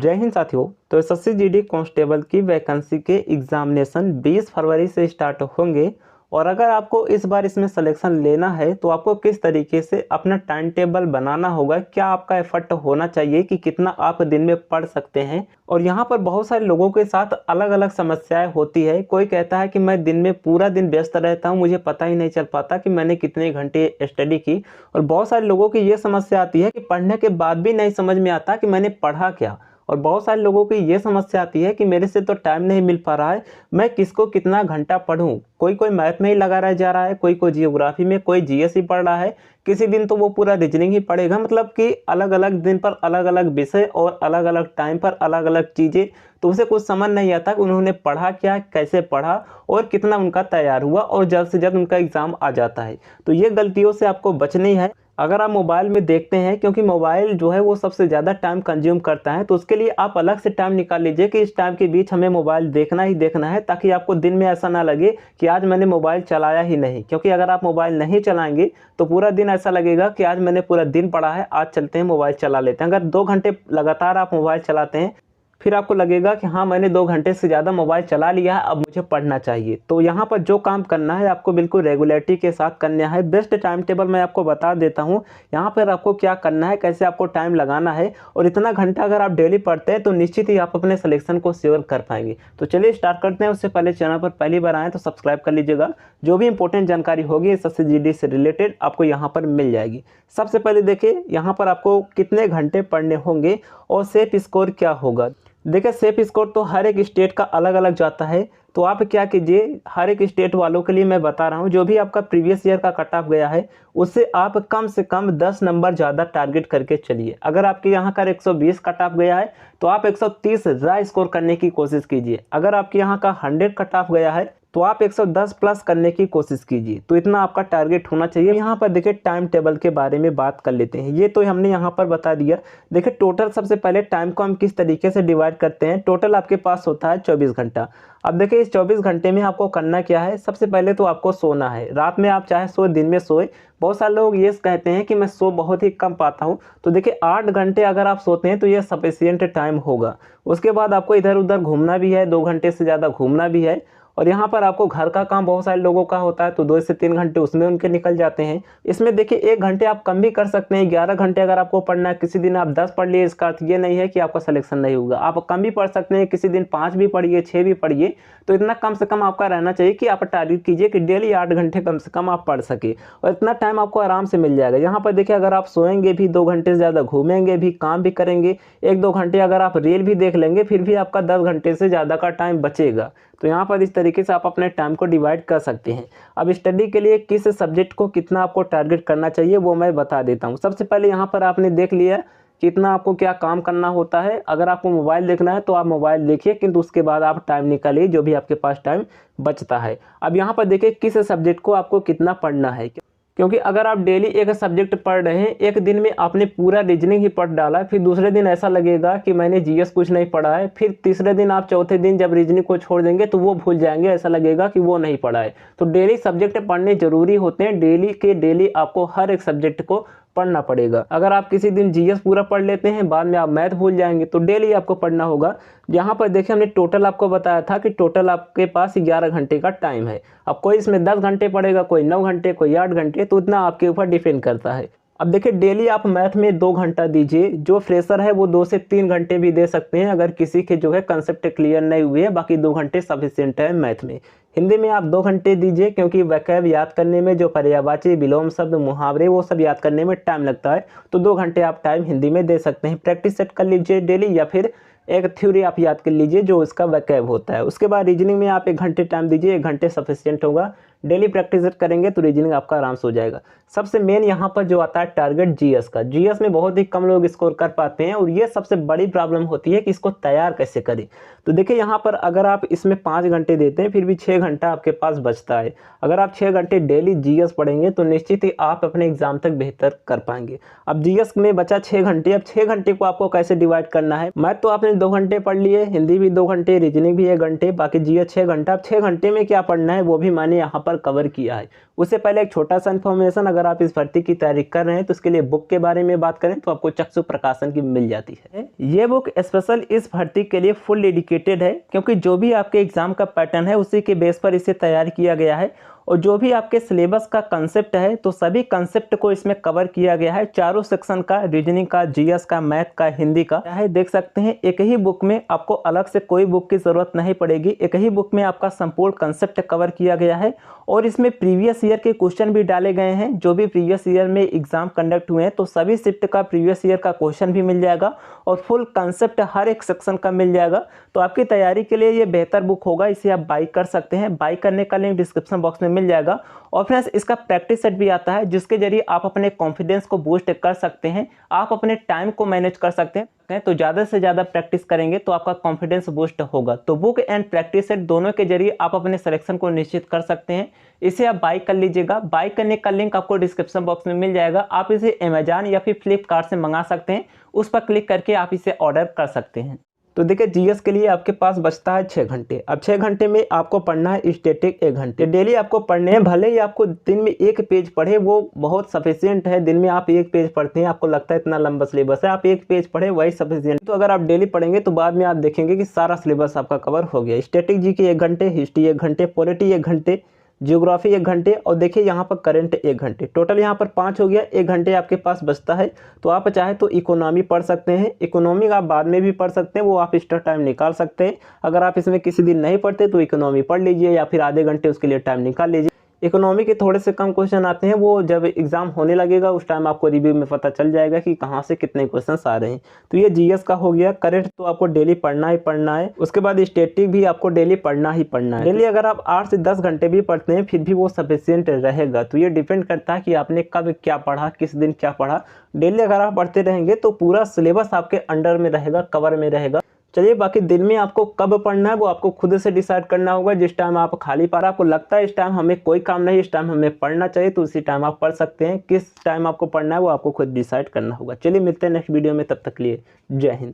जय हिंद साथियों। तो एसएससी जीडी कांस्टेबल की वैकेंसी के एग्जामिनेशन 20 फरवरी से स्टार्ट होंगे और अगर आपको इस बार इसमें सिलेक्शन लेना है तो आपको किस तरीके से अपना टाइम टेबल बनाना होगा, क्या आपका एफर्ट होना चाहिए कि कितना आप दिन में पढ़ सकते हैं। और यहाँ पर बहुत सारे लोगों के साथ अलग अलग समस्याएं होती है। कोई कहता है कि मैं दिन में पूरा दिन व्यस्त रहता हूँ, मुझे पता ही नहीं चल पाता कि मैंने कितने घंटे स्टडी की। और बहुत सारे लोगों की ये समस्या आती है कि पढ़ने के बाद भी नहीं समझ में आता कि मैंने पढ़ा क्या। और बहुत सारे लोगों की ये समस्या आती है कि मेरे से तो टाइम नहीं मिल पा रहा है, मैं किसको कितना घंटा पढूं। कोई कोई मैथ में ही लगा रह जा रहा है, कोई जियोग्राफी में, कोई जीएस ही पढ़ रहा है, किसी दिन तो वो पूरा रीजनिंग ही पढ़ेगा। मतलब कि अलग अलग दिन पर अलग अलग विषय और अलग अलग टाइम पर अलग अलग चीज़ें। तो उसे कुछ समझ नहीं आता कि उन्होंने पढ़ा क्या, कैसे पढ़ा और कितना उनका तैयार हुआ, और जल्द से जल्द उनका एग्ज़ाम आ जाता है। तो ये गलतियों से आपको बचनी है। अगर आप मोबाइल में देखते हैं, क्योंकि मोबाइल जो है वो सबसे ज़्यादा टाइम कंज्यूम करता है, तो उसके लिए आप अलग से टाइम निकाल लीजिए कि इस टाइम के बीच हमें मोबाइल देखना ही देखना है, ताकि आपको दिन में ऐसा ना लगे कि आज मैंने मोबाइल चलाया ही नहीं। क्योंकि अगर आप मोबाइल नहीं चलाएंगे तो पूरा दिन ऐसा लगेगा कि आज मैंने पूरा दिन पढ़ा है, आज चलते हैं मोबाइल चला लेते हैं। अगर 2 घंटे लगातार आप मोबाइल चलाते हैं फिर आपको लगेगा कि हाँ मैंने 2 घंटे से ज़्यादा मोबाइल चला लिया है, अब मुझे पढ़ना चाहिए। तो यहाँ पर जो काम करना है आपको बिल्कुल रेगुलरिटी के साथ करना है। बेस्ट टाइम टेबल मैं आपको बता देता हूँ यहाँ पर आपको क्या करना है, कैसे आपको टाइम लगाना है। और इतना घंटा अगर आप डेली पढ़ते हैं तो निश्चित ही आप अपने सिलेक्शन को श्योर कर पाएंगे। तो चलिए स्टार्ट करते हैं। उससे पहले चैनल पर पहली बार आएँ तो सब्सक्राइब कर लीजिएगा। जो भी इंपॉर्टेंट जानकारी होगी एसएससी जीडी से रिलेटेड आपको यहाँ पर मिल जाएगी। सबसे पहले देखिए यहाँ पर आपको कितने घंटे पढ़ने होंगे और सेफ स्कोर क्या होगा। देखिए सेफ स्कोर तो हर एक स्टेट का अलग अलग जाता है। तो आप क्या कीजिए, हर एक स्टेट वालों के लिए मैं बता रहा हूँ, जो भी आपका प्रीवियस ईयर का कट ऑफ गया है उससे आप कम से कम 10 नंबर ज़्यादा टारगेट करके चलिए। अगर आपके यहाँ का 120 कट ऑफ गया है तो आप 130 ज़्यादा स्कोर करने की कोशिश कीजिए। अगर आपके यहाँ का 100 कट ऑफ गया है तो आप 110 प्लस करने की कोशिश कीजिए। तो इतना आपका टारगेट होना चाहिए। यहाँ पर देखिए टाइम टेबल के बारे में बात कर लेते हैं। ये तो हमने यहाँ पर बता दिया। देखिए टोटल सबसे पहले टाइम को हम किस तरीके से डिवाइड करते हैं। टोटल आपके पास होता है 24 घंटा। अब देखिए इस 24 घंटे में आपको करना क्या है। सबसे पहले तो आपको सोना है। रात में आप चाहे सोए, दिन में सोए। बहुत सारे लोग ये कहते हैं कि मैं सो बहुत ही कम पाता हूँ। तो देखिए 8 घंटे अगर आप सोते हैं तो ये सफिशियंट टाइम होगा। उसके बाद आपको इधर उधर घूमना भी है, 2 घंटे से ज़्यादा घूमना भी है। और यहाँ पर आपको घर का काम बहुत सारे लोगों का होता है तो 2 से 3 घंटे उसमें उनके निकल जाते हैं। इसमें देखिए 1 घंटे आप कम भी कर सकते हैं। 11 घंटे अगर आपको पढ़ना है, किसी दिन आप 10 पढ़ लिए, इसका अर्थ ये नहीं है कि आपका सिलेक्शन नहीं होगा। आप कम भी पढ़ सकते हैं, किसी दिन 5 भी पढ़िए, 6 भी पढ़िए। तो इतना कम से कम आपका रहना चाहिए कि आप टारगेट कीजिए कि डेली 8 घंटे कम से कम आप पढ़ सके, और इतना टाइम आपको आराम से मिल जाएगा। यहाँ पर देखिए अगर आप सोएंगे भी, 2 घंटे से ज़्यादा घूमेंगे भी, काम भी करेंगे, 1-2 घंटे अगर आप रील भी देख लेंगे, फिर भी आपका 10 घंटे से ज़्यादा का टाइम बचेगा। तो यहाँ पर इस तरीके से आप अपने टाइम को डिवाइड कर सकते हैं। अब स्टडी के लिए किस सब्जेक्ट को कितना आपको टारगेट करना चाहिए वो मैं बता देता हूँ। सबसे पहले यहाँ पर आपने देख लिया कि इतना आपको क्या काम करना होता है। अगर आपको मोबाइल देखना है तो आप मोबाइल देखिए, किंतु उसके बाद आप टाइम निकालिए जो भी आपके पास टाइम बचता है। अब यहाँ पर देखिए किस सब्जेक्ट को आपको कितना पढ़ना है, क्योंकि अगर आप डेली एक सब्जेक्ट पढ़ रहे हैं, एक दिन में आपने पूरा रीजनिंग ही पढ़ डाला, फिर दूसरे दिन ऐसा लगेगा कि मैंने जीएस कुछ नहीं पढ़ा है, फिर तीसरे दिन आप चौथे दिन जब रीजनिंग को छोड़ देंगे तो वो भूल जाएंगे, ऐसा लगेगा कि वो नहीं पढ़ा है। तो डेली सब्जेक्ट पढ़ने जरूरी होते हैं। डेली के डेली आपको हर एक सब्जेक्ट को पढ़ना पड़ेगा। अगर आप किसी दिन जीएस पूरा पढ़ लेते हैं, बाद में आप मैथ भूल जाएंगे, तो डेली आपको पढ़ना होगा। यहाँ पर देखिए हमने टोटल आपको बताया था कि टोटल आपके पास 11 घंटे का टाइम है। अब कोई इसमें 10 घंटे पढ़ेगा, कोई 9 घंटे, कोई 8 घंटे, तो इतना आपके ऊपर डिपेंड करता है। अब देखिए डेली आप मैथ में 2 घंटा दीजिए। जो फ्रेशर है वो 2 से 3 घंटे भी दे सकते हैं, अगर किसी के जो है कंसेप्ट क्लियर नहीं हुए है। बाकी 2 घंटे सफिशिएंट है मैथ में। हिंदी में आप 2 घंटे दीजिए, क्योंकि वैकैब याद करने में, जो पर्यायवाची, विलोम शब्द, मुहावरे, वो सब याद करने में टाइम लगता है। तो 2 घंटे आप टाइम हिंदी में दे सकते हैं। प्रैक्टिस सेट कर लीजिए डेली, या फिर एक थ्योरी आप याद कर लीजिए जो इसका वैकैब होता है। उसके बाद रीजनिंग में आप 1 घंटे टाइम दीजिए, 1 घंटे सफिशिएंट होगा। डेली प्रैक्टिस करेंगे तो रीजनिंग आपका आराम से हो जाएगा। सबसे मेन यहाँ पर जो आता है टारगेट जीएस का। जीएस में बहुत ही कम लोग स्कोर कर पाते हैं, और ये सबसे बड़ी प्रॉब्लम होती है कि इसको तैयार कैसे करें। तो देखिए यहाँ पर अगर आप इसमें 5 घंटे देते हैं, फिर भी 6 घंटा आपके पास बचता है। अगर आप 6 घंटे डेली जीएस पढ़ेंगे तो निश्चित ही आप अपने एग्जाम तक बेहतर कर पाएंगे। अब जीएस में बचा 6 घंटे। अब 6 घंटे को आपको कैसे डिवाइड करना है। मैथ तो आपने 2 घंटे पढ़ लिए, हिंदी भी 2 घंटे, रीजनिंग भी 1 घंटे, बाकी जीएस 6 घंटा। अब 6 घंटे में क्या पढ़ना है वो भी मैंने यहाँ पर पर कवर किया है। उससे पहले एक छोटा सा इन्फॉर्मेशन, अगर आप इस भर्ती की तैयारी कर रहे हैं तो उसके लिए बुक के बारे में बात करें तो आपको चक्षु प्रकाशन की मिल जाती है। ये बुक स्पेशल इस भर्ती के लिए फुल डेडिकेटेड है, क्योंकि जो भी आपके एग्जाम का पैटर्न है उसी के बेस पर इसे तैयार किया गया है और जो भी आपके सिलेबस का कंसेप्ट है तो सभी कंसेप्ट को इसमें कवर किया गया है। चारों सेक्शन का, रीजनिंग का, जीएस का, मैथ का, हिंदी का है। देख सकते हैं एक ही बुक में आपको अलग से कोई बुक की जरूरत नहीं पड़ेगी। एक ही बुक में आपका संपूर्ण कंसेप्ट कवर किया गया है और इसमें प्रीवियस ईयर के क्वेश्चन भी डाले गए हैं। जो भी प्रीवियस ईयर में एग्जाम कंडक्ट हुए हैं तो सभी शिफ्ट का प्रीवियस ईयर का क्वेश्चन भी मिल जाएगा और फुल कंसेप्ट हर एक सेक्शन का मिल जाएगा। तो आपकी तैयारी के लिए ये बेहतर बुक होगा, इसे आप बाई कर सकते हैं। बाई करने का लिंक डिस्क्रिप्शन बॉक्स में मिल जाएगा। और फ्रेंड्स, इसका प्रैक्टिस सेट भी आता है जिसके जरिए आप अपने कॉन्फिडेंस को बूस्ट कर सकते हैं, आप अपने टाइम को मैनेज कर सकते हैं। तो ज़्यादा से ज़्यादा प्रैक्टिस करेंगे तो आपका कॉन्फिडेंस बूस्ट होगा। तो बुक एंड प्रैक्टिस सेट दोनों के जरिए आप अपने सिलेक्शन को निश्चित कर सकते हैं। इसे आप बाई कर लीजिएगा। बाई करने का लिंक आपको डिस्क्रिप्शन बॉक्स में मिल जाएगा। आप इसे अमेजॉन या फिर फ्लिपकार्ट से मंगा सकते हैं, उस पर क्लिक करके आप इसे ऑर्डर कर सकते हैं। तो देखिए, जीएस के लिए आपके पास बचता है 6 घंटे। अब 6 घंटे में आपको पढ़ना है स्टैटिक 1 घंटे डेली आपको पढ़ने हैं। भले ही आपको दिन में 1 पेज पढ़े वो बहुत सफिशियंट है। दिन में आप 1 पेज पढ़ते हैं, आपको लगता है इतना लंबा सिलेबस है, आप 1 पेज पढ़े वही सफिशियंट। तो अगर आप डेली पढ़ेंगे तो बाद में आप देखेंगे कि सारा सिलेबस आपका कवर हो गया। स्टैटिक जी के 1 घंटे, हिस्ट्री 1 घंटे, पॉलिटी 1 घंटे, जियोग्राफी 1 घंटे और देखिए यहाँ पर करंट 1 घंटे। टोटल यहाँ पर 5 हो गया। 1 घंटे आपके पास बचता है तो आप चाहे तो इकोनॉमी पढ़ सकते हैं। इकोनॉमी आप बाद में भी पढ़ सकते हैं, वो आप एक्स्ट्रा टाइम निकाल सकते हैं। अगर आप इसमें किसी दिन नहीं पढ़ते तो इकोनॉमी पढ़ लीजिए या फिर आधे घंटे उसके लिए टाइम निकाल लीजिए। इकोनॉमी के थोड़े से कम क्वेश्चन आते हैं, वो जब एग्जाम होने लगेगा उस टाइम आपको रिव्यू में पता चल जाएगा कि कहाँ से कितने क्वेश्चंस आ रहे हैं। तो ये जीएस का हो गया। करंट तो आपको डेली पढ़ना ही पढ़ना है। उसके बाद स्टैटिक भी आपको डेली पढ़ना ही पढ़ना है। डेली अगर आप 8 से 10 घंटे भी पढ़ते हैं फिर भी वो सफिशियंट रहेगा। तो ये डिपेंड करता है कि आपने कब क्या पढ़ा, किस दिन क्या पढ़ा। डेली अगर आप पढ़ते रहेंगे तो पूरा सिलेबस आपके अंडर में रहेगा, कवर में रहेगा। चलिए, बाकी दिन में आपको कब पढ़ना है वो आपको खुद से डिसाइड करना होगा। जिस टाइम आप खाली पा रहा, आपको लगता है इस टाइम हमें कोई काम नहीं, इस टाइम हमें पढ़ना चाहिए, तो उसी टाइम आप पढ़ सकते हैं। किस टाइम आपको पढ़ना है वो आपको खुद डिसाइड करना होगा। चलिए, मिलते हैं नेक्स्ट वीडियो में, तब तक के लिए जय हिंद।